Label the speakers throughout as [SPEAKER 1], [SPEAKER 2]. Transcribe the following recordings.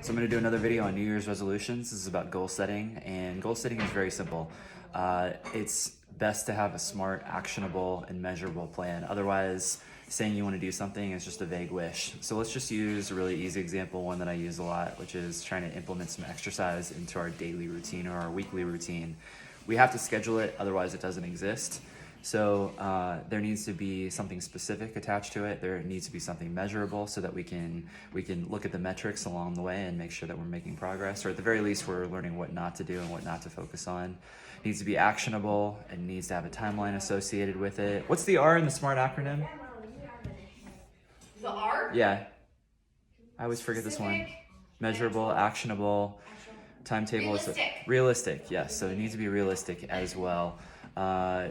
[SPEAKER 1] So I'm going to do another video on New Year's resolutions. This is about goal setting, and goal setting is very simple. It's best to have a smart, actionable, and measurable plan. Otherwise, saying you want to do something is just a vague wish. So let's just use a really easy example, one that I use a lot, which is trying to implement some exercise into our daily routine or our weekly routine. We have to schedule it, otherwise it doesn't exist. So there needs to be something specific attached to it. There needs to be something measurable so that we can look at the metrics along the way and make sure that we're making progress, or at the very least we're learning what not to do and what not to focus on. It needs to be actionable and needs to have a timeline associated with it. What's the R in the SMART acronym?
[SPEAKER 2] The R?
[SPEAKER 1] Yeah, I always forget this one. Measurable, actionable, timetable. Realistic, yes. So it needs to be realistic as well.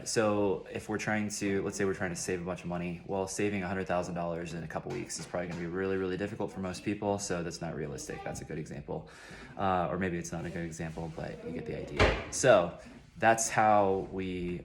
[SPEAKER 1] So if we're trying to, let's say we're trying to save a bunch of money, well, saving $100,000 in a couple weeks is probably going to be really, really difficult for most people. So that's not realistic. That's a good example. Or maybe it's not a good example, but you get the idea. So that's how we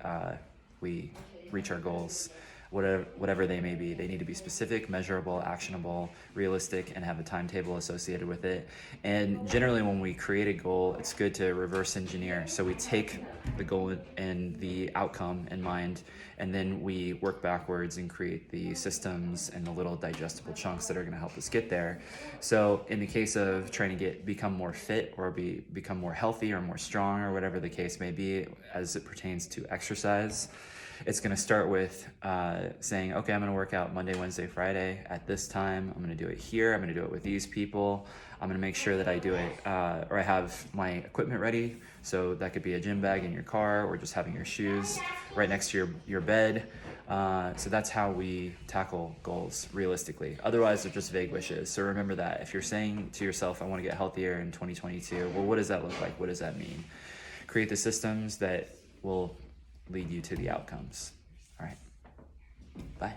[SPEAKER 1] reach our goals. Whatever they may be. They need to be specific, measurable, actionable, realistic, and have a timetable associated with it. And generally when we create a goal, it's good to reverse engineer. So we take the goal and the outcome in mind, and then we work backwards and create the systems and the little digestible chunks that are going to help us get there. So in the case of trying to become more fit or become more healthy or more strong or whatever the case may be as it pertains to exercise, it's going to start with saying, okay, I'm going to work out Monday, Wednesday, Friday at this time. I'm going to do it here. I'm going to do it with these people. I'm going to make sure that I do it or I have my equipment ready. So that could be a gym bag in your car or just having your shoes right next to your bed. So that's how we tackle goals realistically. Otherwise, they're just vague wishes. So remember that. If you're saying to yourself, I want to get healthier in 2022, well, what does that look like? What does that mean? Create the systems that will lead you to the outcomes. All right. Bye.